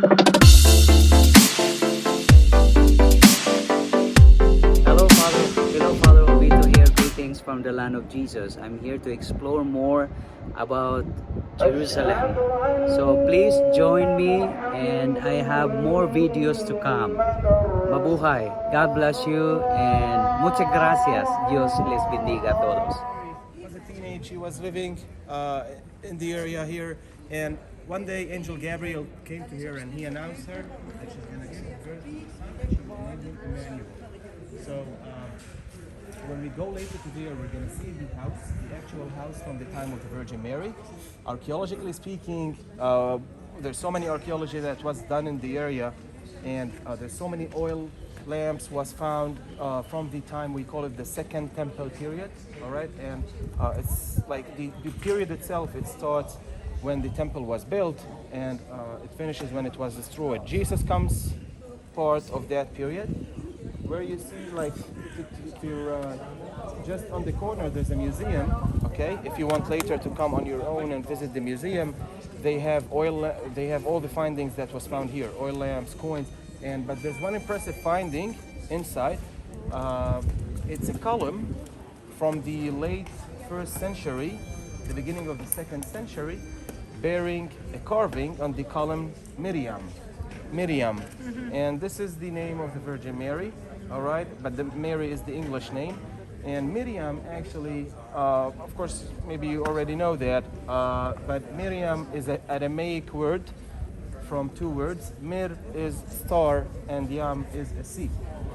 Hello, Father Ovito here. Greetings from the land of Jesus. I'm here to explore more about Jerusalem. So please join me, and I have more videos to come. Mabuhay. God bless you, and muchas gracias. Dios les bendiga a todos. Was a teenage. She was living in the area here, and one day Angel Gabriel came to her and he announced her that she's going to give birth to a son and she will name him Emmanuel. So when we go later to there, we're going to see the house, the actual house from the time of the Virgin Mary. Archaeologically speaking, there's so many archaeology that was done in the area, and there's so many oil lamps was found from the time, we call it the Second Temple period, all right? And it's like the period itself, it starts when the temple was built, and it finishes when it was destroyed. Jesus comes part of that period, where you see like just on the corner there's a museum, okay? If you want later to come on your own and visit the museum, they have all the findings that was found here, oil lamps, coins, but there's one impressive finding inside. It's a column from the late 1st century, the beginning of the 2nd century, bearing a carving on the column Miriam. And this is the name of the Virgin Mary, all right? But the Mary is the English name. And Miriam actually, of course, maybe you already know that, but Miriam is an Aramaic word from two words. Mir is star and Yam is a sea,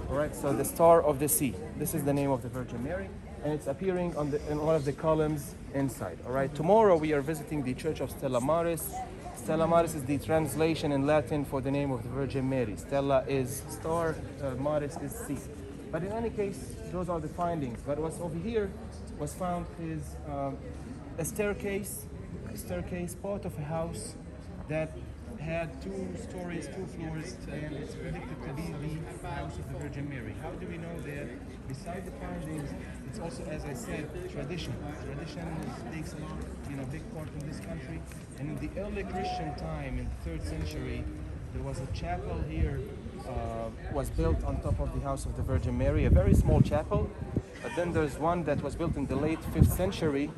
all right? So the star of the sea. This is the name of the Virgin Mary, and it's appearing in one of the columns inside, all right? Tomorrow we are visiting the Church of Stella Maris. Stella Maris is the translation in Latin for the name of the Virgin Mary. Stella is star, Maris is sea. But in any case, those are the findings. But what's over here was found is a staircase, part of a house that had 2 stories, 2 floors, and it's predicted to be the house of the Virgin Mary. How do we know that? Besides the findings, it's also, as I said, tradition. Tradition takes a big part in this country. And in the early Christian time, in the 3rd century, there was a chapel here, was built on top of the house of the Virgin Mary, a very small chapel. But then there's one that was built in the late 5th century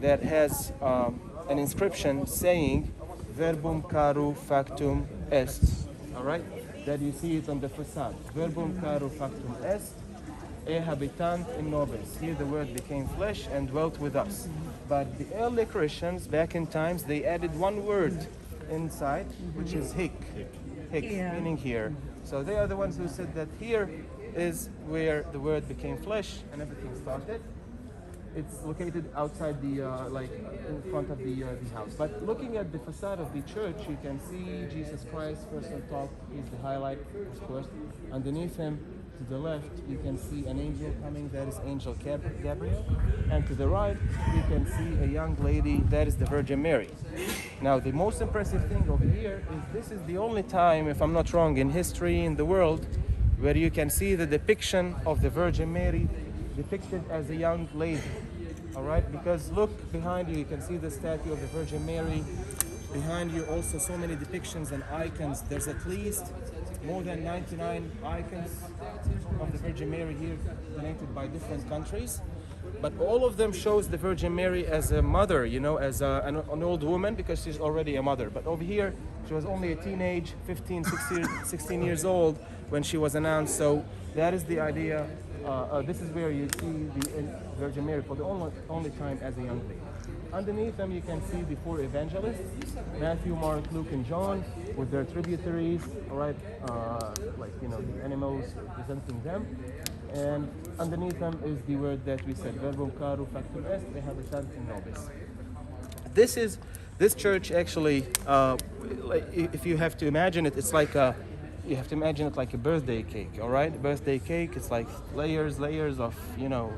that has an inscription saying, Verbum caro factum est, all right? That you see it on the facade. Verbum caro factum est, e habitant in nobis. Here the word became flesh and dwelt with us. But the early Christians, back in times, they added one word inside, which is hic, meaning here. So they are the ones who said that here is where the word became flesh and everything started. It's located outside the, in front of the house. But looking at the facade of the church, you can see Jesus Christ first on top. He's the highlight, of course. Underneath him, to the left, you can see an angel coming. That is Angel Gabriel. And to the right, you can see a young lady. That is the Virgin Mary. Now, the most impressive thing over here is this is the only time, if I'm not wrong, in history in the world where you can see the depiction of the Virgin Mary depicted as a young lady, all right? Because look behind you, you can see the statue of the Virgin Mary. Behind you also so many depictions and icons. There's at least more than 99 icons of the Virgin Mary here donated by different countries. But all of them shows the Virgin Mary as a mother, as an old woman, because she's already a mother. But over here, she was only a teenage, 16 years old when she was announced. So that is the idea. This is where you see the Virgin Mary for the only time as a young lady. Underneath them, you can see the 4 evangelists, Matthew, Mark, Luke, and John, with their tributaries, all right, the animals representing them. And underneath them is the word that we said, Verbum caro factum est, e habitant in nobis. This church actually, if you have to imagine it, it's like you have to imagine it like a birthday cake, all right? Birthday cake, it's like layers of,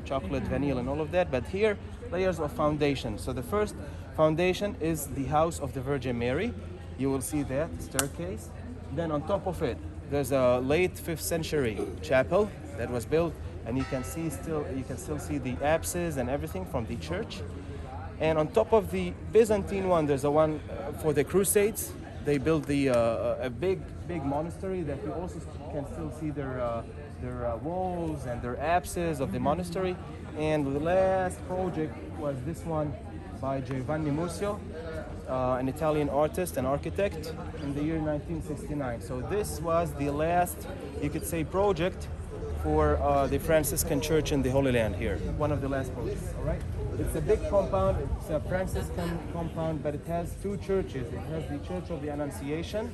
chocolate, vanilla, and all of that. But here, layers of foundation. So the first foundation is the house of the Virgin Mary. You will see that staircase. Then on top of it, there's a late 5th century chapel that was built, and you can still see the apses and everything from the church. And on top of the Byzantine one, there's a one for the Crusades. they built a big monastery that you also can still see their walls and their apses of the monastery. And the last project was this one by Giovanni Muccio, an Italian artist and architect, in the year 1969. So this was the last, you could say, project for the Franciscan Church in the Holy Land here. One of the last projects, all right? It's a big compound, it's a Franciscan compound, but it has two churches. It has the Church of the Annunciation,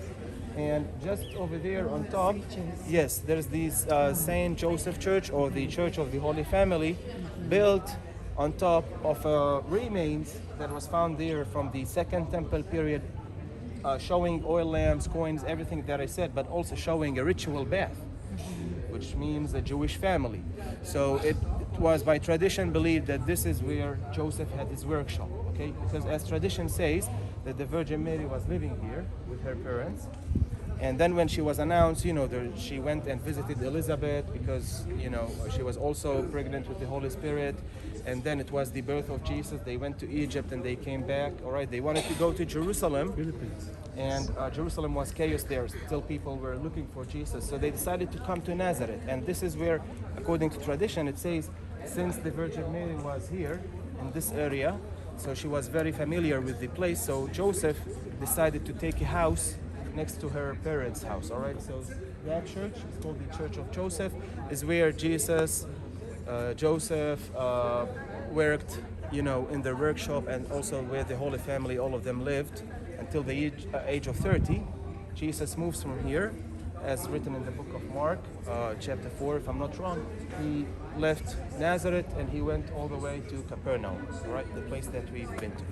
and just over there on top, yes, there's this Saint Joseph Church, or the Church of the Holy Family, built on top of remains that was found there from the Second Temple period, showing oil lamps, coins, everything that I said, but also showing a ritual bath, which means a Jewish family. So it was by tradition believed that this is where Joseph had his workshop, okay? Because as tradition says, that the Virgin Mary was living here with her parents. And then when she was announced, she went and visited Elizabeth because, she was also pregnant with the Holy Spirit. And then it was the birth of Jesus. They went to Egypt and they came back. All right, they wanted to go to Jerusalem. And Jerusalem was chaos there. Still people were looking for Jesus. So they decided to come to Nazareth. And this is where, according to tradition, it says, since the Virgin Mary was here in this area, so she was very familiar with the place. So Joseph decided to take a house next to her parents' house. All right, so that church is called the Church of Joseph, is where Joseph worked, in their workshop, and also where the Holy Family, all of them lived until the age of 30. Jesus moves from here, as written in the book of Mark, chapter 4, if I'm not wrong. He left Nazareth and he went all the way to Capernaum, all right, the place that we've been to.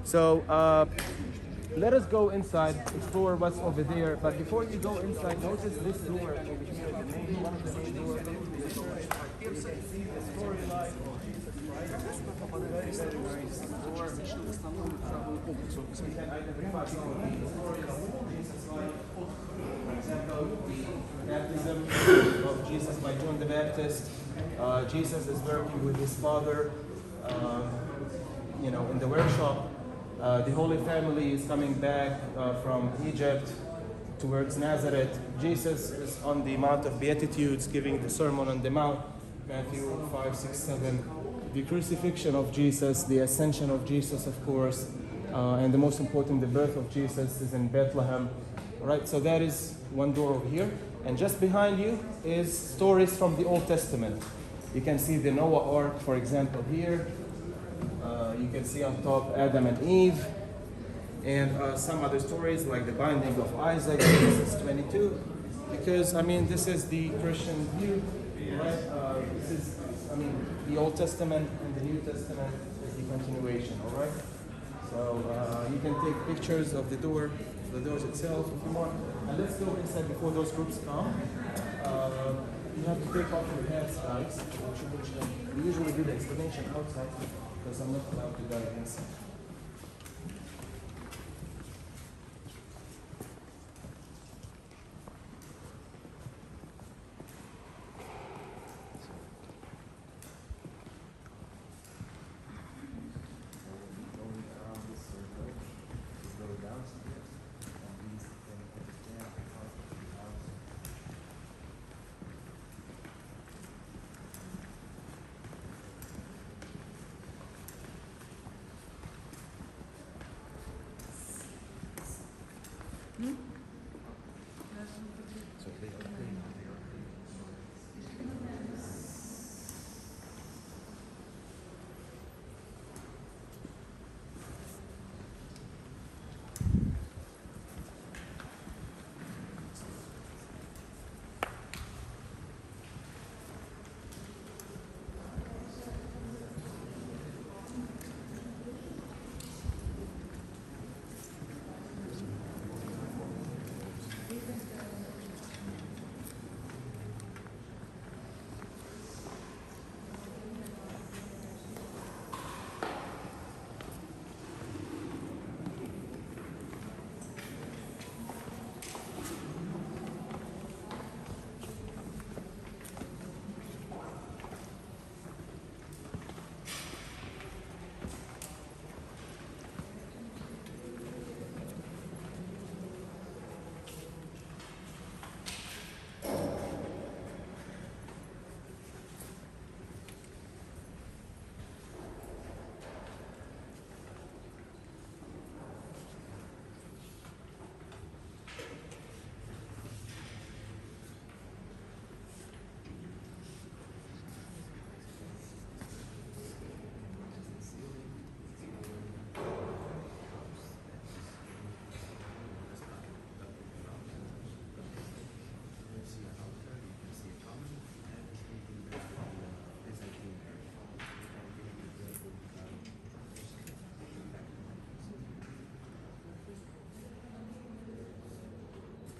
So let us go inside, explore what's over there. But before you go inside, notice this door over here, one of the main doors. You can see the storyline of Jesus Christ. Very, very nice door. So we can identify some of the stories of Jesus' life. For example, the baptism of Jesus by John the Baptist. Jesus is working with his father, in the workshop. The Holy Family is coming back from Egypt towards Nazareth. Jesus is on the Mount of Beatitudes giving the Sermon on the Mount, Matthew 5, 6, 7. The crucifixion of Jesus, the ascension of Jesus, of course, and the most important, the birth of Jesus is in Bethlehem. All right, so that is one door over here. And just behind you is stories from the Old Testament. You can see the Noah Ark, for example, here. You can see on top Adam and Eve, and some other stories like the binding of Isaac, Genesis 22, because this is the Christian view, right? This is, the Old Testament and the New Testament is the continuation, all right? So you can take pictures of the doors itself if you want. And let's go inside before those groups come. You have to take off your hats, guys. We usually do the explanation outside, because I'm not allowed to dive inside.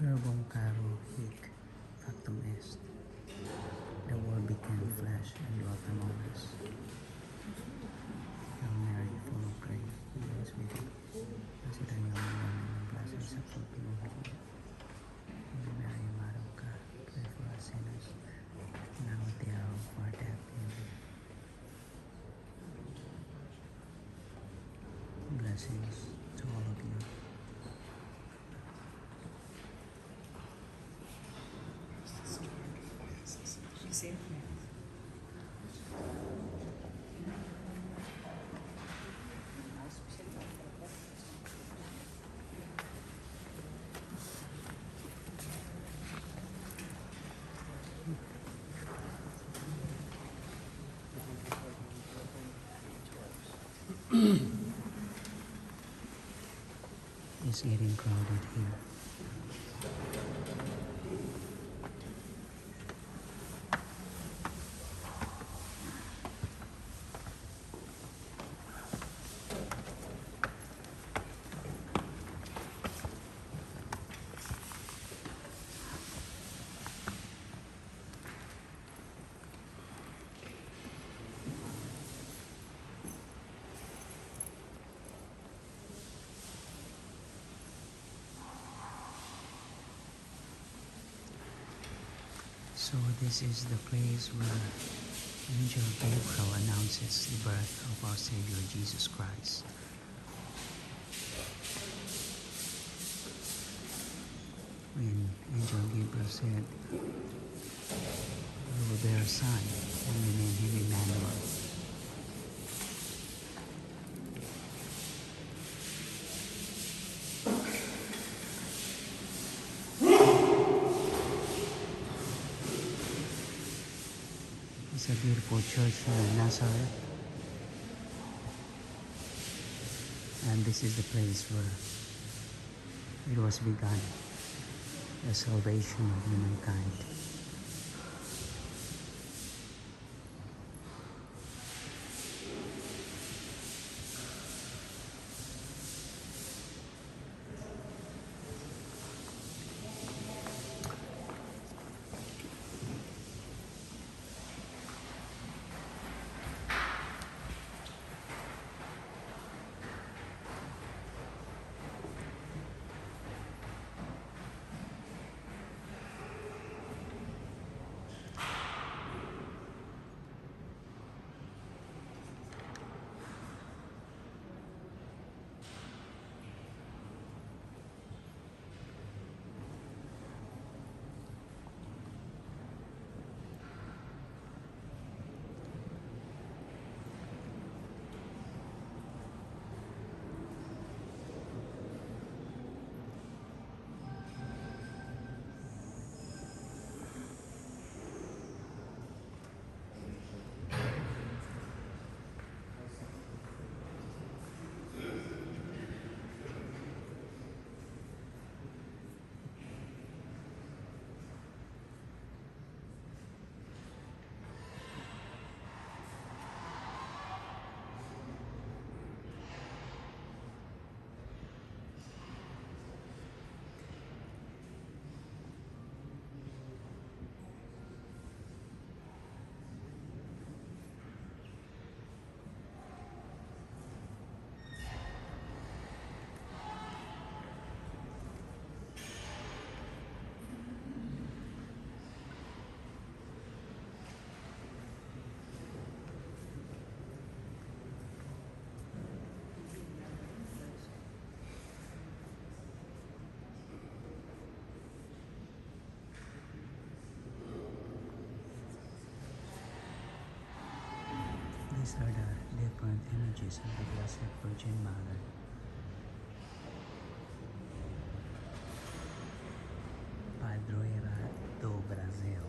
Verbum caro hic factum est. The Word became flesh and dwelt among us. Hail Mary, full of grace, the Lord is with thee. Blessed are you among women, and blessed is the fruit of your womb. Holy Mary, Mother of God, pray for us sinners, now at the hour of our death. Amen. Blessings to all of you. It's getting crowded here. So this is the place where Angel Gabriel announces the birth of our Savior Jesus Christ. When Angel Gabriel said, "You will bear a son, and you name him Emmanuel." It's a beautiful church here in Nazareth, and this is the place where it was begun, the salvation of humankind. These are the different images of the Blessed Virgin Mother. Padroeira do Brasil.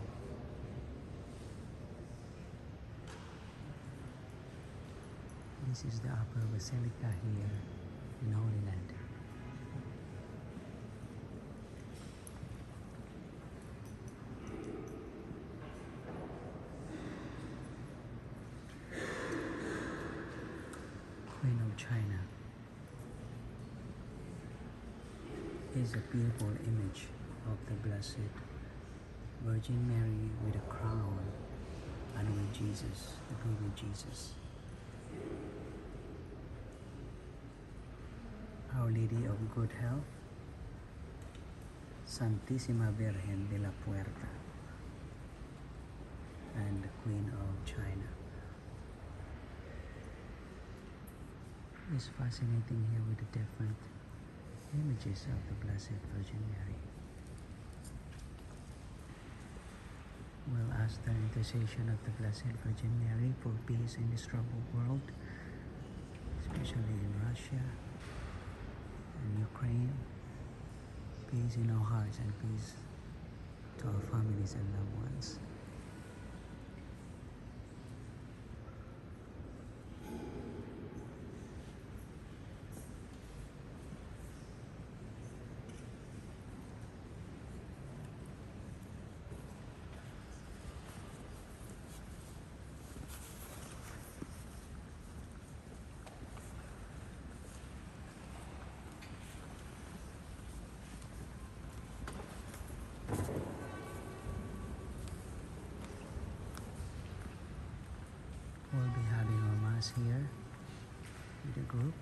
This is the upper Basilica here in Holy Land. Queen of China is a beautiful image of the Blessed Virgin Mary with a crown and with Jesus, the baby Jesus. Our Lady of Good Health, Santísima Virgen de la Puerta, and the Queen of China. It's fascinating here with the different images of the Blessed Virgin Mary. We'll ask the intercession of the Blessed Virgin Mary for peace in this troubled world, especially in Russia and Ukraine. Peace in our hearts and peace to our families and loved ones. We'll be having our Mass here with the group.